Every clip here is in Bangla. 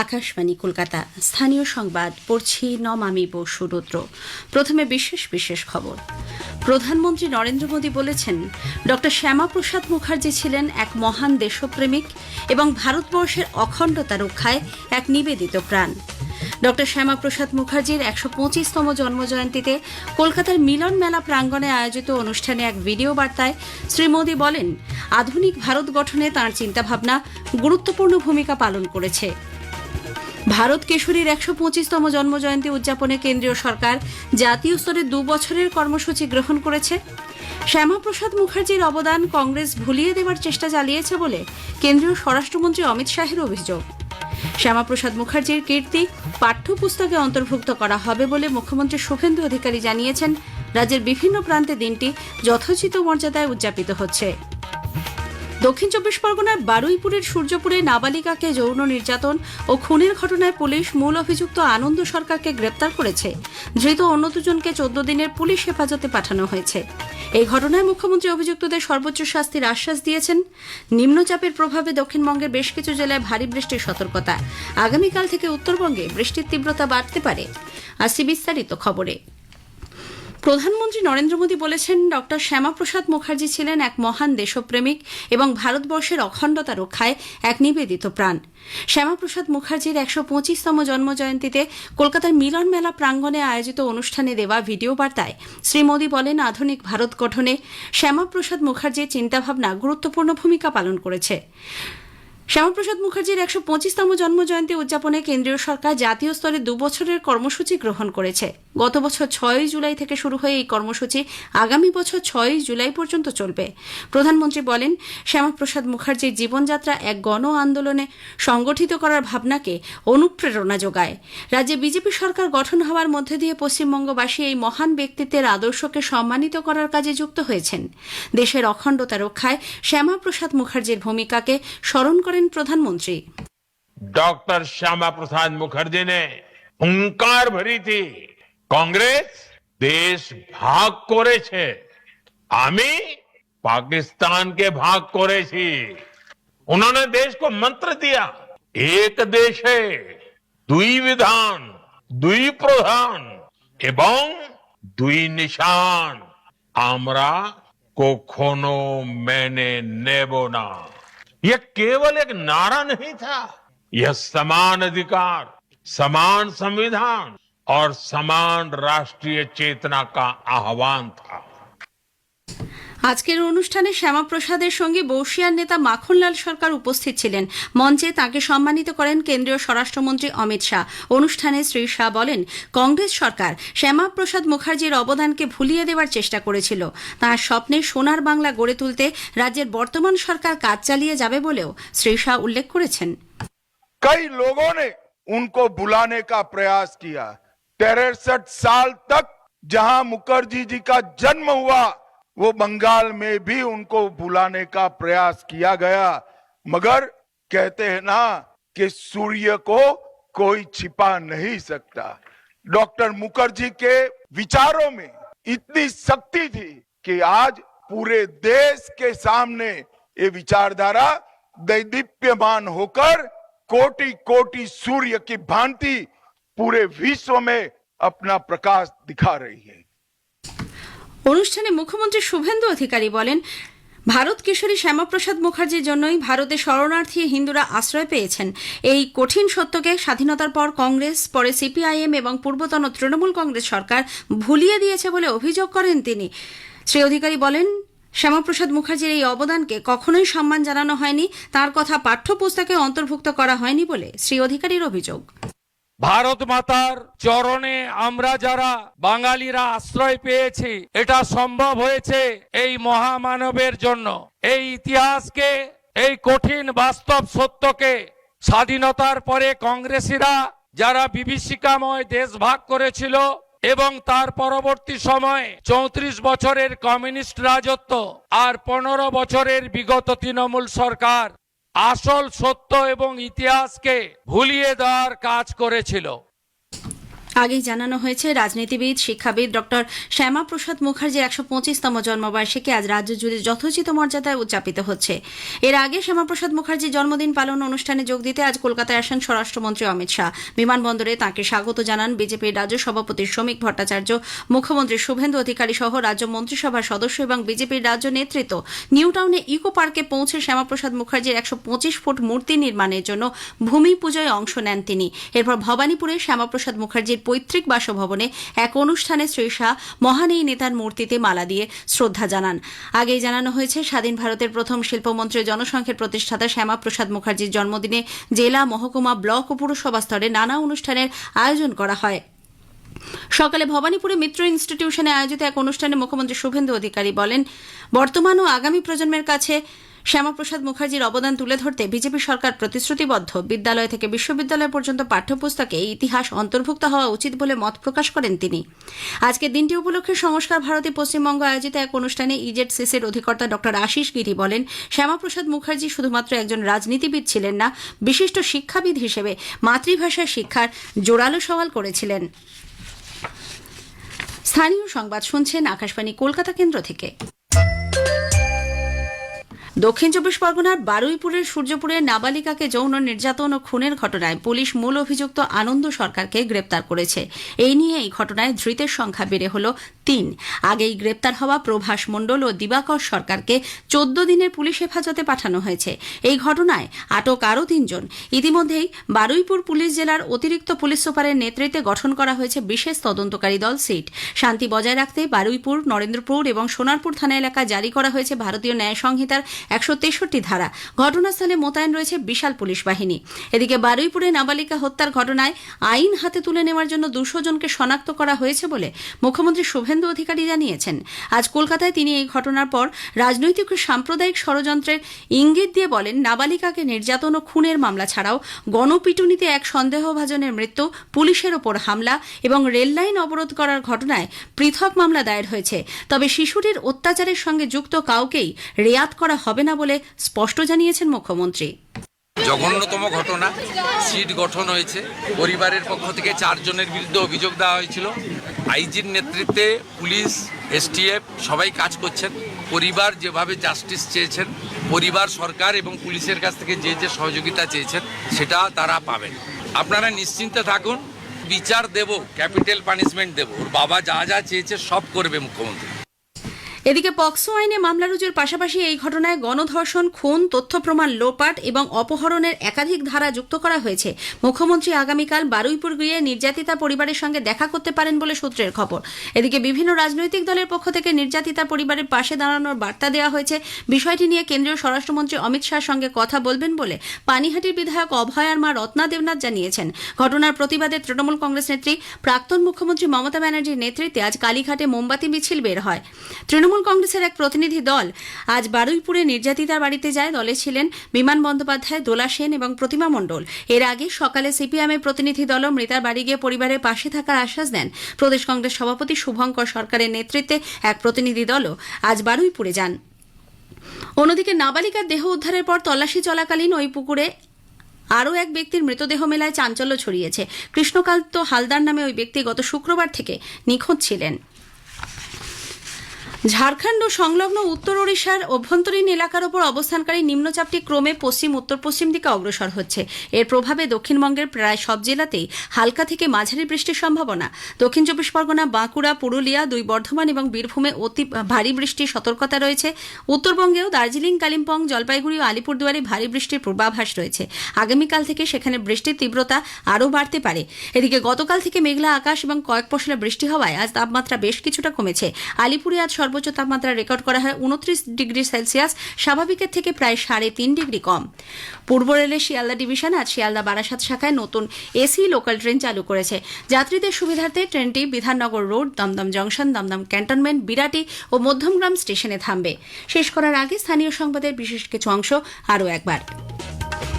আকাশবাণী কলকাতা। স্থানীয় সংবাদ পড়ছি নমামি বসু রুদ্র। প্রথমে বিশেষ খবর। প্রধানমন্ত্রী নরেন্দ্র মোদী বলেছেন, ডক্টর শ্যামাপ্রসাদ মুখার্জি ছিলেন এক মহান দেশপ্রেমিক এবং ভারতবর্ষের অখণ্ডতা রক্ষায় এক নিবেদিত প্রাণ। ডক্টর শ্যামাপ্রসাদ মুখার্জির ১২৫তম জন্মজয়ন্তীতে কলকাতার মিলন মেলা প্রাঙ্গণে আয়োজিত অনুষ্ঠানে এক ভিডিও বার্তায় শ্রী মোদী বলেন, আধুনিক ভারত গঠনে তাঁর চিন্তাভাবনা গুরুত্বপূর্ণ ভূমিকা পালন করেছে। ভারত কেশরীর ১২৫তম জন্মজয়ন্তী উদযাপনে কেন্দ্রীয় সরকার জাতীয় স্তরে ২ বছরের কর্মসূচি গ্রহণ করেছে। শ্যামাপ্রসাদ মুখার্জির অবদান কংগ্রেস ভুলিয়ে দেওয়ার চেষ্টা চালিয়েছে বলে কেন্দ্রীয় স্বরাষ্ট্রমন্ত্রী অমিত শাহের অভিযোগ। শ্যামাপ্রসাদ মুখার্জির কীর্তি পাঠ্যপুস্তকে অন্তর্ভুক্ত করা হবে বলে মুখ্যমন্ত্রী শুভেন্দু অধিকারী জানিয়েছেন। রাজ্যের বিভিন্ন প্রান্তে দিনটি যথোচিত মর্যাদায় উদযাপিত হচ্ছে। দক্ষিণ চব্বিশ পরগনার বারুইপুরের সূর্যপুরে নাবালিকাকে যৌন নির্যাতন ও খুনের ঘটনায় পুলিশ মূল অভিযুক্ত আনন্দ সরকারকে গ্রেপ্তার করেছে। ধৃত অন্য দুজনকে ১৪ দিনের পুলিশ হেফাজতে পাঠানো হয়েছে। এই ঘটনায় মুখ্যমন্ত্রী অভিযুক্তদের সর্বোচ্চ শাস্তির আশ্বাস দিয়েছেন। নিম্নচাপের প্রভাবে দক্ষিণবঙ্গের বেশ কিছু জেলায় ভারী বৃষ্টির সতর্কতা। আগামীকাল থেকে উত্তরবঙ্গে বৃষ্টির তীব্রতা বাড়তে পারে। আসছি বিস্তারিত খবরে। প্রধানমন্ত্রী নরেন্দ্র মোদী বলেছেন, ডক্টর শ্যামাপ্রসাদ মুখার্জি ছিলেন এক মহান দেশপ্রেমিক এবং ভারতবর্ষের অখণ্ডতা রক্ষায় এক নিবেদিত প্রাণ। শ্যামাপ্রসাদ মুখার্জির ১২৫তম জন্মজয়ন্তীতে কলকাতার মিলন মেলা প্রাঙ্গণে আয়োজিত অনুষ্ঠানে দেওয়া ভিডিও বার্তায় শ্রী মোদী বলেন, আধুনিক ভারত গঠনে শ্যামাপ্রসাদ মুখার্জির চিন্তাভাবনা গুরুত্বপূর্ণ ভূমিকা পালন করেছে। শ্যামাপ্রসাদ মুখার্জির ১২৫তম জন্মজয়ন্তী উদযাপনে কেন্দ্রীয় সরকার জাতীয় স্তরে ২ বছরের কর্মসূচি গ্রহণ করেছে। গত বছর ৬ জুলাই থেকে শুরু হয়ে এই কর্মসূচি আগামী বছর ৬ জুলাই পর্যন্ত চলবে। প্রধানমন্ত্রী বলেন, শ্যামাপ্রসাদ মুখার্জির জীবনযাত্রা এক গণ আন্দোলনে সংগঠিত করার ভাবনাকে অনুপ্রেরণা যোগায়। রাজ্যে বিজেপি সরকার গঠন হওয়ার মধ্যে দিয়ে পশ্চিমবঙ্গবাসী এই মহান ব্যক্তিত্বের আদর্শকে সম্মানিত করার কাজে যুক্ত হয়েছেন। দেশের অখণ্ডতা রক্ষায় শ্যামাপ্রসাদ মুখার্জির ভূমিকাকে স্মরণ করেন প্রধানমন্ত্রী। डॉक्टर श्यामा प्रसाद मुखर्जी ने हुंकार भरी थी, कांग्रेस देश भाग করেছে, আমি पाकिस्तान के भाग করেছি। उन्होंने देश को मंत्र दिया, एक देश है, দুই বিধান, দুই প্রধান এবং দুই নিশান, আমরা কখনো মেনে নেব না। यह केवल एक नारा नहीं था, यह समान अधिकार, समान संविधान और समान राष्ट्रीय चेतना का आह्वान था। আজকের অনুষ্ঠানে শ্যামাপ্রসাদের সঙ্গে বর্ষিয়ার নেতা মাখনলাল সরকার উপস্থিত ছিলেন। মঞ্চে তাঁকে সম্মানিত করেন কেন্দ্রীয় স্বরাষ্ট্রমন্ত্রী অমিত শাহ। অনুষ্ঠানে শ্রী শাহ বলেন, কংগ্রেস সরকার শ্যামাপ্রসাদ মুখার্জির অবদানকে ভুলিয়ে দেওয়ার চেষ্টা করেছিল। তাঁর স্বপ্নে সোনার বাংলা গড়ে তুলতে রাজ্যের বর্তমান সরকার কাজ চালিয়ে যাবে বলেও শ্রী শাহ উল্লেখ করেছেন। कई लोगों ने उनको बुलाने का प्रयास किया। 63 साल तक जहां मुखर्जी जी का जन्म हुआ, वो बंगाल में भी उनको बुलाने का प्रयास किया गया, मगर कहते हैं ना कि सूर्य को कोई छिपा नहीं सकता। डॉक्टर मुखर्जी के विचारों में इतनी शक्ति थी कि आज पूरे देश के सामने ये विचारधारा दैदीप्यमान होकर कोटि कोटि सूर्य की भांति पूरे विश्व में अपना प्रकाश दिखा रही है। অনুষ্ঠানে মুখ্যমন্ত্রী শুভেন্দু অধিকারী বলেন, ভারত কেশরী শ্যামাপ্রসাদ মুখার্জির জন্যই ভারতে শরণার্থী হিন্দুরা আশ্রয় পেয়েছেন। এই কঠিন সত্যকে স্বাধীনতার পর কংগ্রেস, পরে সিপিআইএম এবং পূর্বতন তৃণমূল কংগ্রেস সরকার ভুলিয়ে দিয়েছে বলে অভিযোগ করেন তিনি। শ্রী অধিকারী বলেন, শ্যামাপ্রসাদ মুখার্জির এই অবদানকে কখনোই সম্মান জানানো হয়নি, তার কথা পাঠ্যপুস্তকে অন্তর্ভুক্ত করা হয়নি বলে শ্রী অধিকারীর অভিযোগ। ভারত মাতার চরণে আমরা যারা বাঙালিরা আশ্রয় পেয়েছি, এটা সম্ভব হয়েছে এই মহামানবের জন্য। এই ইতিহাসকে, এই কঠিন বাস্তব সত্যকে স্বাধীনতার পরে কংগ্রেসীরা যারা বিভীষিকাময় দেশ ভাগ করেছিল এবং তার পরবর্তী সময়ে 34 বছরের কমিউনিস্ট রাজত্ব আর 15 বছরের বিগত তৃণমূল সরকার আসল সত্য এবং ইতিহাসকে ভুলিয়ে দেওয়ার কাজ করেছিল। আগেই জানানো হয়েছে, রাজনীতিবিদ শিক্ষাবিদ ডক্টর শ্যামাপ্রসাদ মুখার্জির ১২৫তম জন্মবার্ষিকী আজ রাজ্য জুড়ে যথোচিত মর্যাদায় উদযাপিত হচ্ছে। এর আগে শ্যামাপ্রসাদ মুখার্জির জন্মদিন পালন অনুষ্ঠানে যোগ দিতে আজ কলকাতায় আসেন স্বরাষ্ট্রমন্ত্রী অমিত শাহ। বিমানবন্দরে তাঁকে স্বাগত জানান বিজেপির রাজ্য সভাপতি শ্রমিক ভট্টাচার্য, মুখ্যমন্ত্রী শুভেন্দু অধিকারী সহ রাজ্য মন্ত্রিসভার সদস্য এবং বিজেপির রাজ্য নেতৃত্ব। নিউ টাউনে ইকো পার্কে পৌঁছে শ্যামাপ্রসাদ মুখার্জির ১২৫ ফুট মূর্তি নির্মাণের জন্য ভূমি পুজোয় অংশ নেন তিনি। এরপর ভবানীপুরে শ্যামাপ্রসাদ মুখার্জির পৈতৃক বাসভবনে এক অনুষ্ঠানে শ্রী শাহ মহান এই নেতার মূর্তিতে মালা দিয়ে শ্রদ্ধা জানান। আগেই জানানো হয়েছে, স্বাধীন ভারতের প্রথম শিল্পমন্ত্রী জনসংঘের প্রতিষ্ঠাতা শ্যামাপ্রসাদ মুখার্জির জন্মদিনে জেলা, মহকুমা, ব্লক ও পুরসভা স্তরে নানা অনুষ্ঠানের আয়োজন করা হয়। সকালে ভবানীপুরে মিত্র ইনস্টিটিউশনে আয়োজিত এক অনুষ্ঠানে মুখ্যমন্ত্রী শুভেন্দু অধিকারী বলেন, বর্তমান ও আগামী প্রজন্মের কাছে শ্যামাপ্রসাদ মুখার্জির অবদান তুলে ধরতে বিজেপি সরকার প্রতিশ্রুতিবদ্ধ। বিদ্যালয় থেকে বিশ্ববিদ্যালয় পর্যন্ত পাঠ্যপুস্তকে এই ইতিহাস অন্তর্ভুক্ত হওয়া উচিত বলে মত প্রকাশ করেন তিনি। আজকের দিনটি উপলক্ষে সংস্কার ভারতী পশ্চিমবঙ্গ আয়োজিত এক অনুষ্ঠানে ইজেডসিসির অধিকর্তা ডক্টর আশিস গিরি বলেন, শ্যামাপ্রসাদ মুখার্জি শুধুমাত্র একজন রাজনীতিবিদ ছিলেন না, বিশিষ্ট শিক্ষাবিদ হিসেবে মাতৃভাষার শিক্ষার জোরালো সওয়াল করেছিলেন। স্থানীয় সংবাদ শুনছেন আকাশবাণী কলকাতা কেন্দ্র থেকে। দক্ষিণ চব্বিশ পরগনার বারুইপুরের সূর্যপুরে নাবালিকাকে যৌন নির্যাতন ও খুনের ঘটনায় পুলিশ মূল অভিযুক্ত আনন্দ সরকারকে গ্রেপ্তার করেছে। এই নিয়ে এই ঘটনায় ধৃতের সংখ্যা বেড়ে হল ৩। আগেই গ্রেপ্তার হওয়া প্রভাস মণ্ডল ও দিবাকর সরকারকে ১৪ দিনের পুলিশ হেফাজতে পাঠানো হয়েছে। এই ঘটনায় আটক আরও ৩ জন। ইতিমধ্যেই বারুইপুর পুলিশ জেলার অতিরিক্ত পুলিশ সুপারের নেতৃত্বে গঠন করা হয়েছে বিশেষ তদন্তকারী দল সিট। শান্তি বজায় রাখতে বারুইপুর, নরেন্দ্রপুর এবং সোনারপুর থানা এলাকা জারি করা হয়েছে ভারতীয় ন্যায় সংহিতার ১৬৩ ধারা। ঘটনাস্থলে মোতায়েন রয়েছে বিশাল পুলিশ বাহিনী। এদিকে বারুইপুরে নাবালিকা হত্যার ঘটনায় আইন হাতে তুলে নেওয়ার জন্য ২০০ জনকে শনাক্ত করা হয়েছে বলে মুখ্যমন্ত্রী শুভেন্দু অধিকারী জানিয়েছেন। আজ কলকাতায় তিনি এই ঘটনার পর রাজনৈতিক ও সাম্প্রদায়িক ষড়যন্ত্রের ইঙ্গিত দিয়ে বলেন, নাবালিকাকে নির্যাতন ও খুনের মামলা ছাড়াও গণপিটুনিতে এক সন্দেহভাজনের মৃত্যু, পুলিশের ওপর হামলা এবং রেললাইন অবরোধ করার ঘটনায় পৃথক মামলা দায়ের হয়েছে। তবে শিশুটির অত্যাচারের সঙ্গে যুক্ত কাউকেই রেয়াত করা হবে না বলে স্পষ্ট জানিয়েছেন মুখ্যমন্ত্রী। জঘন্যতম ঘটনা, সিট গঠন হয়েছে। পরিবারের পক্ষ থেকে 4 জনের বিরুদ্ধে অভিযোগ দেওয়া হয়েছিল। আইজির নেতৃত্বে পুলিশ, এসটিএফ সবাই কাজ করছেন। পরিবার যেভাবে জাস্টিস চেয়েছেন, পরিবার, সরকার এবং পুলিশের কাছ থেকে যে যে সহযোগিতা চেয়েছেন সেটা তারা পাবেন। আপনারা নিশ্চিন্তে থাকুন, বিচার দেব, ক্যাপিটাল পানিশমেন্ট দেব। ওর বাবা যা যা চেয়েছে সব করবে মুখ্যমন্ত্রী। এদিকে পক্সো আইনে মামলা রুজুর পাশাপাশি এই ঘটনায় গণধর্ষণ, খুন, তথ্য প্রমাণ লোপাট এবং অপহরণের একাধিক ধারা যুক্ত করা হয়েছে। মুখ্যমন্ত্রী আগামীকাল বারুইপুর গিয়ে নির্যাতিতা পরিবারের সঙ্গে দেখা করতে পারেন বলে সূত্রের খবর। এদিকে বিভিন্ন রাজনৈতিক দলের পক্ষ থেকে নির্যাতিতা পরিবারের পাশে দাঁড়ানোর বার্তা দেওয়া হয়েছে। বিষয়টি নিয়ে কেন্দ্রীয় স্বরাষ্ট্রমন্ত্রী অমিত শাহর সঙ্গে কথা বলবেন বলে পানিহাটির বিধায়ক অভয়ার মা রত্না দেবনাথ জানিয়েছেন। ঘটনার প্রতিবাদে তৃণমূল কংগ্রেস নেত্রী প্রাক্তন মুখ্যমন্ত্রী মমতা ব্যানার্জির নেতৃত্বে আজ কালীঘাটে মোমবাতি মিছিল বের হয়। তৃণমূল কংগ্রেসের এক প্রতিনিধি দল আজ বারুইপুরে নির্যাতিতার বাড়িতে যায়। দলে ছিলেন বিমান বন্দ্যোপাধ্যায়, দোলা সেন এবং প্রতিমা মণ্ডল। এর আগে সকালে সিপিএমের প্রতিনিধি দলও মৃতার বাড়ি গিয়ে পরিবারের পাশে থাকার আশ্বাস দেন। প্রদেশ কংগ্রেস সভাপতি শুভঙ্কর সরকারের নেতৃত্বে এক প্রতিনিধি দলও আজ বারুইপুরে যান। অন্যদিকে নাবালিকার দেহ উদ্ধারের পর তল্লাশি চলাকালীন ওই পুকুরে আরও এক ব্যক্তির মৃতদেহ মেলায় চাঞ্চল্য ছড়িয়েছে। কৃষ্ণকান্ত হালদার নামে ওই ব্যক্তি গত শুক্রবার থেকে নিখোঁজ ছিলেন। ঝাড়খণ্ড ও সংলগ্ন উত্তর ওড়িশার অভ্যন্তরীণ এলাকার ওপর অবস্থানকারী নিম্নচাপটি ক্রমে পশ্চিম উত্তর পশ্চিম দিকে অগ্রসর হচ্ছে। এর প্রভাবে দক্ষিণবঙ্গের প্রায় সব জেলাতেই হালকা থেকে মাঝারি বৃষ্টির সম্ভাবনা। দক্ষিণ চব্বিশ পরগনা, বাঁকুড়া, পুরুলিয়া, 2 বর্ধমান এবং বীরভূমে অতি ভারী বৃষ্টির সতর্কতা রয়েছে। উত্তরবঙ্গেও দার্জিলিং, কালিম্পং, জলপাইগুড়ি ও আলিপুরদুয়ারে ভারী বৃষ্টির পূর্বাভাস রয়েছে। আগামীকাল থেকে সেখানে বৃষ্টির তীব্রতা আরও বাড়তে পারে। এদিকে গতকাল থেকে মেঘলা আকাশ এবং কয়েক পশলা বৃষ্টি হওয়ায় আজ তাপমাত্রা বেশ কিছুটা কমেছে। আলিপুরে আজ সর্বোচ্চ তাপমাত্রা রেকর্ড করা হয় 29 ডিগ্রি সেলসিয়াস, স্বাভাবিকের থেকে প্রায় 3.5 ডিগ্রি কম। পূর্ব রেলের শিয়ালদা ডিভিশন আজ শিয়ালদা বারাসাত শাখায় নতুন এসি লোকাল ট্রেন চালু করেছে। যাত্রীদের সুবিধার্থে ট্রেনটি Bidhannagar road, Dum Dum junction, Dum Dum cantonment, Birati ও মধ্যমগ্রাম স্টেশনে থামবে। শেষ করার আগে স্থানীয় সংবাদের বিশেষ কিছু অংশ আরও একবার।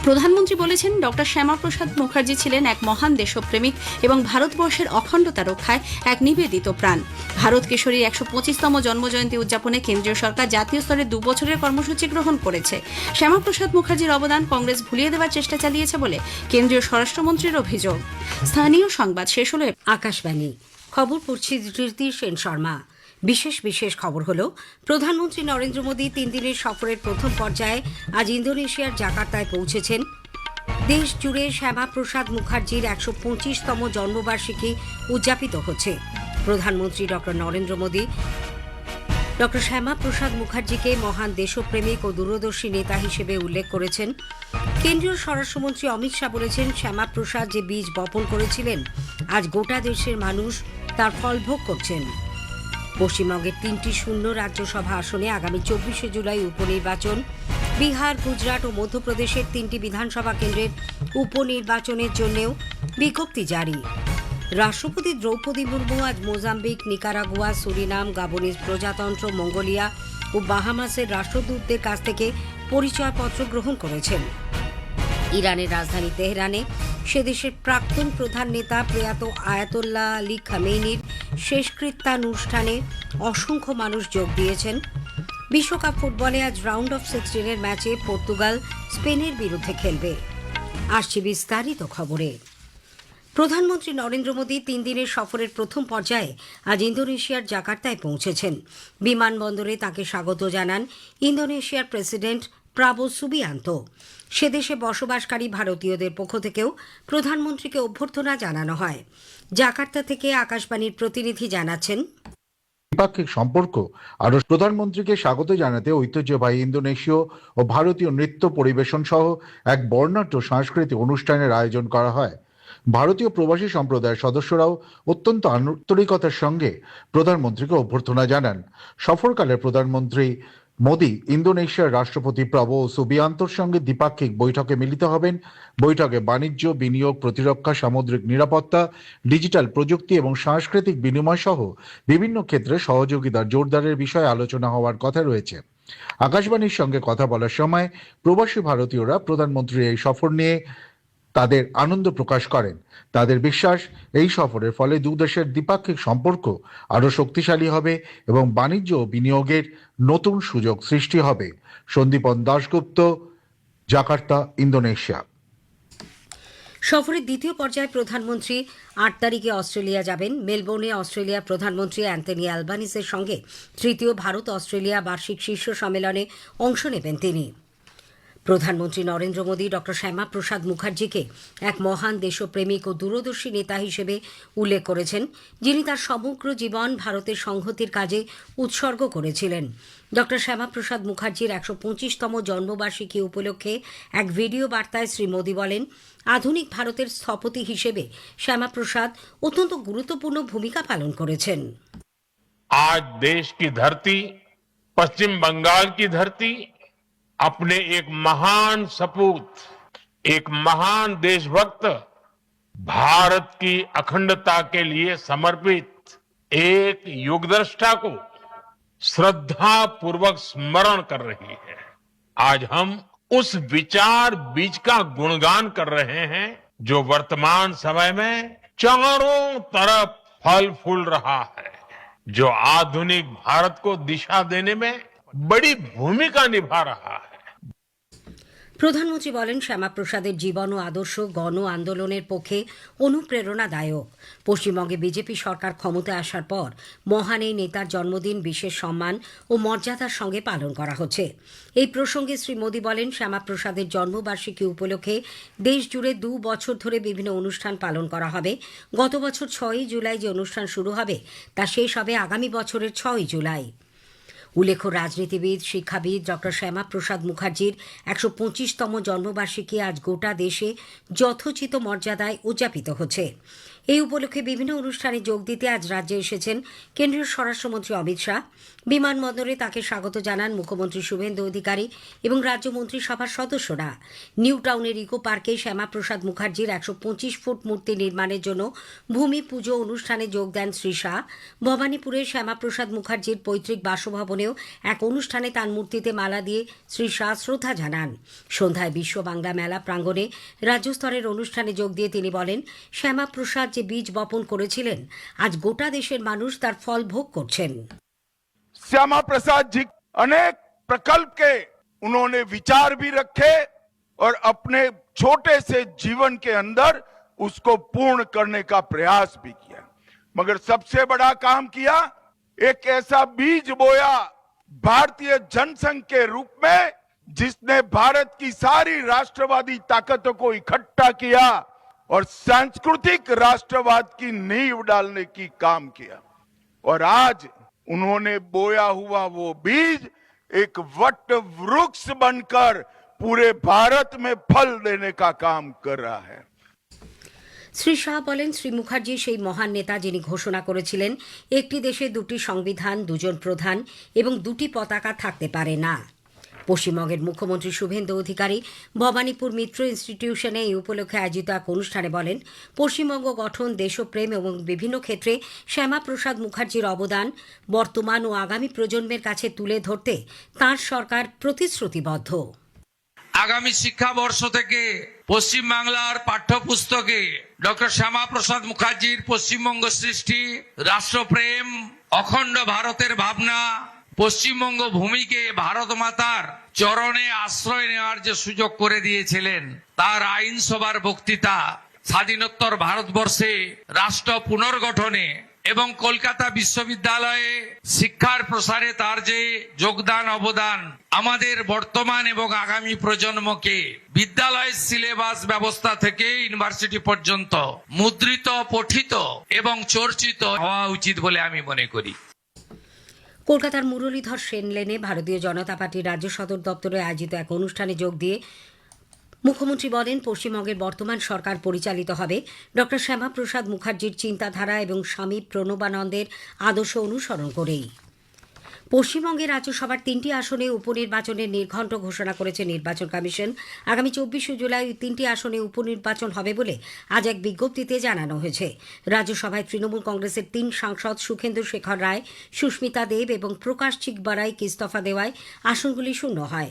প্রধানমন্ত্রী বলেছেন ডক্টর শ্যামাপ্রসাদ মুখার্জি ছিলেন এক মহান দেশপ্রেমিক এবং ভারতবর্ষের অখণ্ডতা রক্ষায় এক নিবেদিত প্রাণ। ভারত কেশরীর ১২৫তম জন্মজয়ন্তী উদযাপনে কেন্দ্রীয় সরকার জাতীয় স্তরে ২ বছরের কর্মসূচি গ্রহণ করেছে। শ্যামাপ্রসাদ মুখার্জির অবদান কংগ্রেস ভুলিয়ে দেওয়ার চেষ্টা চালিয়েছে বলে কেন্দ্রীয় স্বরাষ্ট্রমন্ত্রীর অভিযোগ। স্থানীয় সংবাদ শেষ হলো। আকাশবাণী খবর পড়ছি ধৃতি সেন শর্মা। বিশেষ খবর হলো প্রধানমন্ত্রী নরেন্দ্র মোদী ৩ দিনের সফরের প্রথম পর্যায়ে আজ ইন্দোনেশিয়ার জাকার্তায় পৌঁছেছেন। দেশ জুড়ে শ্যামাপ্রসাদ মুখার্জির ১২৫তম জন্মবার্ষিকী উদযাপিত হচ্ছে। প্রধানমন্ত্রী ডক্টর নরেন্দ্র মোদী ডক্টর শ্যামাপ্রসাদ মুখার্জিকে মহান দেশপ্রেমিক ও দূরদর্শী নেতা হিসেবে উল্লেখ করেছেন। কেন্দ্রীয় স্বরাষ্ট্রমন্ত্রী অমিত শাহ বলেছেন, শ্যামাপ্রসাদ যে বীজ বপন করেছিলেন আজ গোটা দেশের মানুষ তার ফল ভোগ করছেন। পশ্চিমবঙ্গের ৩টি শূন্য রাজ্যসভা আসনে আগামী ২৪শে জুলাই উপনির্বাচন। বিহার, গুজরাট ও মধ্যপ্রদেশের ৩টি বিধানসভা কেন্দ্রের উপনির্বাচনের জন্যও বিজ্ঞপ্তি জারি। রাষ্ট্রপতি দ্রৌপদী মুর্মু আজ মোজাম্বিক, নিকারাগুয়া, সুরিনাম, গাবনিজ প্রজাতন্ত্র, মঙ্গোলিয়া ও বাহামাসের রাষ্ট্রদূতদের কাছ থেকে পরিচয়পত্র গ্রহণ করেছেন। ইরানের রাজধানী তেহরানে সে দেশের প্রাক্তন প্রধান নেতা প্রয়াত আয়াতোল্লাহ আলী খামেনির শেষকৃত্যানুষ্ঠানে অসংখ্য মানুষ যোগ দিয়েছেন। বিশ্বকাপ ফুটবলে আজ রাউন্ড অফ 16-এর ম্যাচে পর্তুগাল স্পেনের বিরুদ্ধে খেলবে। আসছে বিস্তারিত খবরে। প্রধানমন্ত্রী নরেন্দ্র মোদী ৩ দিনের সফরের প্রথম পর্যায়ে আজ ইন্দোনেশিয়ার জাকার্তায় পৌঁছেছেন। বিমানবন্দরে তাঁকে স্বাগত জানান ইন্দোনেশিয়ার প্রেসিডেন্ট প্রাবো সুবিয়ান্তো। সে দেশে বসবাসকারী ভারতীয়দের পক্ষ থেকেও প্রধানমন্ত্রীকে অভ্যর্থনা জানানো হয়। জাকার্তা থেকে আকাশবাণীর প্রতিনিধি জানাচ্ছেন, দ্বিপাক্ষিক সম্পর্ক আরও প্রধানমন্ত্রীকে স্বাগত জানাতে ঐতিহ্যবাহী ইন্দোনেশীয় ও ভারতীয় নৃত্য পরিবেশন সহ এক বর্ণাঢ্য সাংস্কৃতিক অনুষ্ঠানের আয়োজন করা হয়। ভারতীয় প্রবাসী সম্প্রদায়ের সদস্যরাও অত্যন্ত আন্তরিকতার সঙ্গে প্রধানমন্ত্রীকে অভ্যর্থনা জানান। সফরকালে প্রধানমন্ত্রী মোদী ইন্দোনেশিয়ার রাষ্ট্রপতি প্রাবো সুবিয়ান্তোর সঙ্গে দ্বিপাক্ষিক বৈঠকে মিলিত হবেন। বৈঠকে বাণিজ্য, বিনিয়োগ, প্রতিরক্ষা, সামুদ্রিক নিরাপত্তা, ডিজিটাল প্রযুক্তি এবং সাংস্কৃতিক বিনিময় সহ বিভিন্ন ক্ষেত্রে সহযোগিতার জোরদারের বিষয়ে আলোচনা হওয়ার কথা রয়েছে। আকাশবাণীর সঙ্গে কথা বলার সময় প্রবাসী ভারতীয়রা প্রধানমন্ত্রীর এই সফর নিয়ে তাদের আনন্দ প্রকাশ করেন। তাদের বিশ্বাস, এই সফরের ফলে দুদেশের দ্বিপাক্ষিক সম্পর্ক আরও শক্তিশালী হবে এবং বাণিজ্য ও বিনিয়োগের নতুন সুযোগ সৃষ্টি হবে। Sandipan Dasgupta, Jakarta, Indonesia. সফরের দ্বিতীয় পর্যায়ে প্রধানমন্ত্রী ৮ তারিখে অস্ট্রেলিয়া যাবেন। মেলবোর্নে অস্ট্রেলিয়ার প্রধানমন্ত্রী অ্যান্থনি অ্যালবানিসের সঙ্গে তৃতীয় ভারত অস্ট্রেলিয়া বার্ষিক শীর্ষ সম্মেলনে অংশ নেবেন তিনি। প্রধানমন্ত্রী নরেন্দ্র মোদী ডক্টর শ্যামাপ্রসাদ মুখার্জিকে এক মহান দেশপ্রেমিক ও দূরদর্শী নেতা হিসেবে উল্লেখ করেছেন, যিনি তার সমগ্র জীবন ভারতের সংহতির কাজে উৎসর্গ করেছিলেন। ডক্টর শ্যামাপ্রসাদ মুখার্জির ১২৫তম জন্মবার্ষিকী উপলক্ষে এক ভিডিও বার্তায় শ্রী মোদী বলেন, আধুনিক ভারতের স্থপতি হিসেবে শ্যামাপ্রসাদ অত্যন্ত গুরুত্বপূর্ণ ভূমিকা পালন করেছেন। आज देश की धरती, पश्चिम बंगाल की धरती अपने एक महान सपूत, एक महान देशभक्त, भारत की अखंडता के लिए समर्पित एक युगदृष्टा को श्रद्धा पूर्वक स्मरण कर रही है। आज हम उस विचार बीज का गुणगान कर रहे हैं जो वर्तमान समय में चारों तरफ फल फूल रहा है, जो आधुनिक भारत को दिशा देने में बड़ी भूमिका निभा रहा है। প্রধানমন্ত্রী বলেন, শ্যামাপ্রসাদের জীবন ও আদর্শ গণ আন্দোলনের পক্ষে অনুপ্রেরণাদায়ক। পশ্চিমবঙ্গে বিজেপি সরকার ক্ষমতায় আসার পর মহান এই নেতার জন্মদিন বিশেষ সম্মান ও মর্যাদার সঙ্গে পালন করা হচ্ছে। এই প্রসঙ্গে শ্রী মোদী বলেন, শ্যামাপ্রসাদের জন্মবার্ষিকী উপলক্ষে দেশ জুড়ে ২ বছর ধরে বিভিন্ন অনুষ্ঠান পালন করা হবে। গত বছর ৬ই জুলাই যে অনুষ্ঠান শুরু হবে তা শেষ হবে আগামী বছরের ৬ই জুলাই। উল্লেখ্য, রাজনীতিবিদ, শিক্ষাবিদ ডক্টর শ্যামাপ্রসাদ মুখার্জির ১২৫তম জন্মবার্ষিকী আজ গোটা দেশে যথোচিত মর্যাদায় উদযাপিত হচ্ছে। এই উপলক্ষে বিভিন্ন অনুষ্ঠানে যোগ দিতে আজ রাজ্যে এসেছেন কেন্দ্রীয় স্বরাষ্ট্রমন্ত্রী অমিত শাহ। বিমানবন্দরে তাকে স্বাগত জানান মুখ্যমন্ত্রী শুভেন্দু অধিকারী এবং রাজ্য মন্ত্রিসভার সদস্যরা। নিউ টাউনের ইকো পার্কে শ্যামাপ্রসাদ মুখার্জির ১২৫ ফুট মূর্তি নির্মাণের জন্য ভূমি পুজো অনুষ্ঠানে যোগ দেন শ্রী শাহ। ভবানীপুরে শ্যামাপ্রসাদ মুখার্জির পৈতৃক বাসভবনে প্রাঙ্গণেও এক অনুষ্ঠানে তার মূর্তিতে মালা দিয়ে শ্রী শাহ শ্রদ্ধা জানান। সন্ধ্যায় বিশ্ব বাংলা মেলা প্রাঙ্গণে রাজ্যস্তরের অনুষ্ঠানে যোগ দিয়ে তিনি বলেন, শ্যামাপ্রসাদ যে বীজ বপন করেছিলেন, আজ গোটা দেশের মানুষ তার ফল ভোগ করছেন। श्यामा प्रसाद जी अनेक प्रकल्प के उन्होंने विचार भी रखे और अपने छोटे से जीवन के अंदर उसको पूर्ण करने का प्रयास भी किया, मगर सबसे बड़ा काम किया, एक ऐसा बीज बोया भारतीय जनसंघ के रूप में जिसने भारत की सारी राष्ट्रवादी ताकतों को इकट्ठा किया और सांस्कृतिक राष्ट्रवाद की नींव डालने की काम किया। और आज उन्होंने बोया हुआ वो बीज एक वट वृक्ष बनकर पूरे भारत में फल देने का काम कर रहा है। শ্রী শাহ বলেন, শ্রী মুখার্জি সেই মহান নেতা যিনি ঘোষণা করেছিলেন একটি দেশে দুটি সংবিধান, দুজন প্রধান এবং দুটি পতাকা থাকতে পারে না। পশ্চিমবঙ্গের মুখ্যমন্ত্রী শুভেন্দু অধিকারী ভবানীপুর মিত্র ইনস্টিটিউশনে এই উপলক্ষে আয়োজিত এক অনুষ্ঠানে বলেন, পশ্চিমবঙ্গ গঠন, দেশপ্রেম এবং বিভিন্ন ক্ষেত্রে শ্যামাপ্রসাদ মুখার্জির অবদান বর্তমান ও আগামী প্রজন্মের কাছে তুলে ধরতে তাঁর সরকার প্রতিশ্রুতিবদ্ধ। আগামী শিক্ষাবর্ষ থেকে পশ্চিমবাংলার পাঠ্যপুস্তকে ডক্টর শ্যামাপ্রসাদ মুখার্জির পশ্চিমবঙ্গ সৃষ্টি, রাষ্ট্রপ্রেম, অখণ্ড ভারতের ভাবনা, পশ্চিমবঙ্গ ভূমিকে ভারত মাতার চরণে আশ্রয় নেওয়ার যে সুযোগ করে দিয়েছিলেন, তার আইনসভার বক্তৃতা, স্বাধীনোত্তর ভারতবর্ষে রাষ্ট্র পুনর্গঠনে এবং কলকাতা বিশ্ববিদ্যালয়ে শিক্ষার প্রসারে তার যে যোগদান অবদান আমাদের বর্তমান এবং আগামী প্রজন্মকে বিদ্যালয়ের সিলেবাস ব্যবস্থা থেকে ইউনিভার্সিটি পর্যন্ত মুদ্রিত, পঠিত এবং চর্চিত হওয়া উচিত বলে আমি মনে করি। কলকাতার মুরলীধর সেন লেনে ভারতীয় জনতা পার্টির রাজ্য সদর দপ্তরে আয়োজিত এক অনুষ্ঠানে যোগ দিয়ে মুখ্যমন্ত্রী বলেন, পশ্চিমবঙ্গের বর্তমান সরকার পরিচালিত হবে ডক্টর শ্যামাপ্রসাদ মুখার্জির চিন্তাধারা এবং স্বামী প্রণবানন্দের আদর্শ অনুসরণ করেই। পশ্চিমবঙ্গের রাজ্যসভার 3টি আসনে উপনির্বাচনের নির্ঘণ্ট ঘোষণা করেছে নির্বাচন কমিশন। আগামী 24শে জুলাই 3টি আসনে উপনির্বাচন হবে বলে আজ এক বিজ্ঞপ্তিতে জানানো হয়েছে। রাজ্যসভায় তৃণমূল কংগ্রেসের 3 সাংসদ সুখেন্দু শেখর রায়, সুস্মিতা দেব এবং প্রকাশ চিকবারাইকে ইস্তফা দেওয়ায় আসনগুলি শূন্য হয়।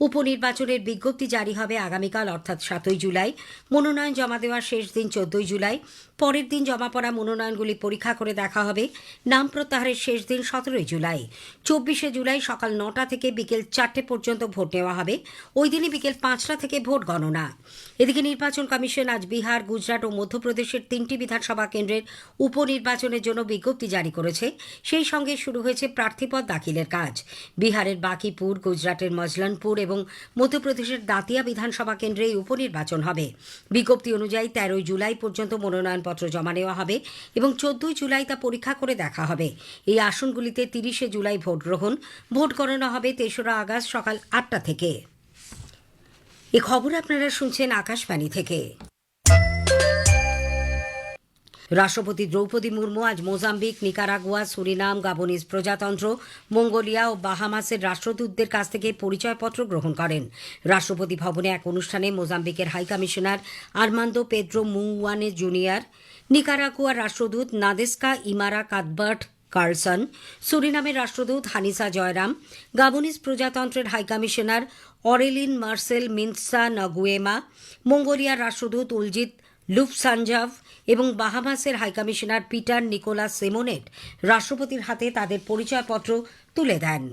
উপনির্বাচনের বিজ্ঞপ্তি জারি হবে আগামীকাল অর্থাৎ 7ই জুলাই। মনোনয়ন জমা দেওয়ার শেষ দিন 14ই জুলাই। পরের দিন জমা পড়া মনোনয়নগুলি পরীক্ষা করে দেখা হবে। নাম প্রত্যাহারের শেষ দিন 17ই জুলাই। 24শে জুলাই সকাল 9টা থেকে বিকেল 4টে পর্যন্ত ভোট নেওয়া হবে। ওই দিনই বিকেল 5টা থেকে ভোট গণনা। এদিকে নির্বাচন কমিশন আজ বিহার, গুজরাট ও মধ্যপ্রদেশের 3টি বিধানসভা কেন্দ্রের উপনির্বাচনের জন্য বিজ্ঞপ্তি জারি করেছে। সেই সঙ্গে শুরু হয়েছে প্রার্থীপদ দাখিলের কাজ। বিহারের বাকিপুর, গুজরাটের মজলনপুর এবং মধ্যপ্রদেশের দাতিয়া বিধানসভা কেন্দ্রে এই উপনির্বাচন হবে। বিজ্ঞপ্তি অনুযায়ী 13ই জুলাই পর্যন্ত মনোনয়নপত্র জমা নেওয়া হবে এবং 14ই জুলাই তা পরীক্ষা করে দেখা হবে। এই আসনগুলিতে 30শে জুলাই ভোট গ্রহণ, ভোট গণনা হবে 3রা আগস্ট সকাল 8টা থেকে। এ খবর আপনারা শুনছেন আকাশবাণী থেকে। রাষ্ট্রপতি দ্রৌপদী মুর্মু আজ মোজাম্বিক, নিকারাগুয়া, সুরিনাম, গাবনিজ প্রজাতন্ত্র, মঙ্গোলিয়া ও বাহামাসের রাষ্ট্রদূতদের কাছ থেকে পরিচয়পত্র গ্রহণ করেন। রাষ্ট্রপতি ভবনে এক অনুষ্ঠানে মোজাম্বিকের হাইকমিশনার আর্মান্দো পেদ্রো মুওয়ানে জুনিয়র, নিকারাগুয়ার রাষ্ট্রদূত নাদেস্কা ইমারা কাদবার্ট কার্লসন, সুরিনামের রাষ্ট্রদূত হানিসা জয়রাম, গাবনিজ প্রজাতন্ত্রের হাইকমিশনার অরেলিন মার্সেল মিন্সা নগুয়েমা, মঙ্গোলিয়ার রাষ্ট্রদূত উলজিত লুফসানজাভ এবং বাহামাসের হাইকমিশনার পিটার নিকোলাস সেমোনেট রাষ্ট্রপতির হাতে তাদের পরিচয়পত্র তুলে দেন।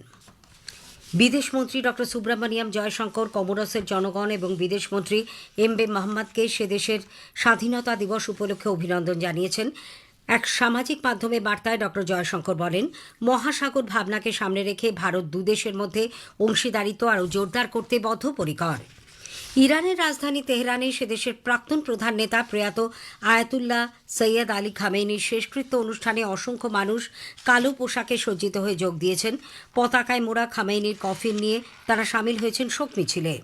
বিদেশমন্ত্রী ড সুব্রমণিয়াম জয়শঙ্কর কমোরসের জনগণ এবং বিদেশমন্ত্রী এমবে মোহাম্মদকে সে দেশের স্বাধীনতা দিবস উপলক্ষে অভিনন্দন জানিয়েছেন। এক সামাজিক মাধ্যমে বার্তায় ড জয়শঙ্কর বলেন, মহাসাগর ভাবনাকে সামনে রেখে ভারত দুদেশের মধ্যে অংশীদারিত্ব আরও জোরদার করতে বদ্ধপরিকর। ইরানের রাজধানী তেহরানে সে দেশের প্রাক্তন প্রধান নেতা প্রয়াত আয়াতুল্লাহ সৈয়দ আলী খামেনির শেষকৃত্য অনুষ্ঠানে অসংখ্য মানুষ কালো পোশাকে সজ্জিত হয়ে যোগ দিয়েছেন। পতাকায় মোড়া খামেনির কফিন নিয়ে তারা সামিল হয়েছেন শোক মিছিলে।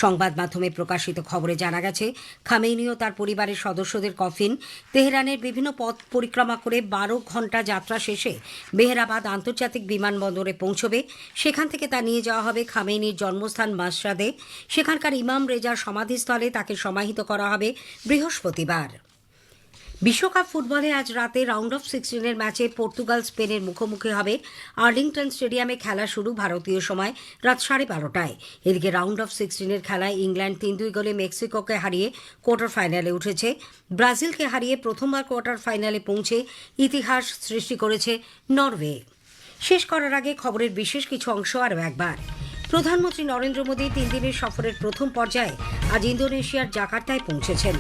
সংবাদ মাধ্যমে প্রকাশিত খবরে জানা গেছে, খামেনি ও তার পরিবারের সদস্যদের কফিন তেহরানের বিভিন্ন পথ পরিক্রমা করে 12 ঘণ্টা যাত্রা শেষে মেহরাবাদ আন্তর্জাতিক বিমানবন্দরে পৌঁছবে। সেখান থেকে তা নিয়ে যাওয়া হবে খামেনির জন্মস্থান মাশরাদে। সেখানকার ইমাম রেজার সমাধিস্থলে তাকে সমাহিত করা হবে বৃহস্পতিবার। বিশ্বকাপ ফুটবলে আজ রাতে রাউন্ড অফ 16-এর ম্যাচে পর্তুগাল স্পেনের মুখোমুখি হবে। আর্লিংটন স্টেডিয়ামে খেলা শুরু ভারতীয় সময় রাত 12:30টায়। এদিকে রাউন্ড অফ 16-এর খেলায় ইংল্যান্ড 3-2 গোলে মেক্সিকোকে হারিয়ে কোয়ার্টার ফাইনালে উঠেছে। ব্রাজিলকে হারিয়ে প্রথমবার কোয়ার্টার ফাইনালে পৌঁছে ইতিহাস সৃষ্টি করেছে নরওয়ে। শেষ করার আগে খবরের বিশেষ কিছু অংশ আরও একবার। প্রধানমন্ত্রী নরেন্দ্র মোদী 3 দিনের সফরের প্রথম পর্যায়ে আজ ইন্দোনেশিয়ার জাকার্তায় পৌঁছেছেন।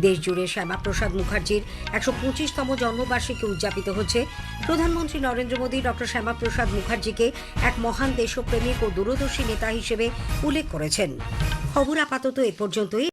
দেশজুড়ে শ্যামাপ্রসাদ মুখার্জির 125তম জন্মবার্ষিকী উদযাপিত হচ্ছে। প্রধানমন্ত্রী নরেন্দ্র মোদী ডক্টর শ্যামাপ্রসাদ মুখার্জিকে এক মহান দেশপ্রেমিক ও দূরদর্শী নেতা হিসেবে উল্লেখ করেছেন। খবর আপাতত এ পর্যন্তই।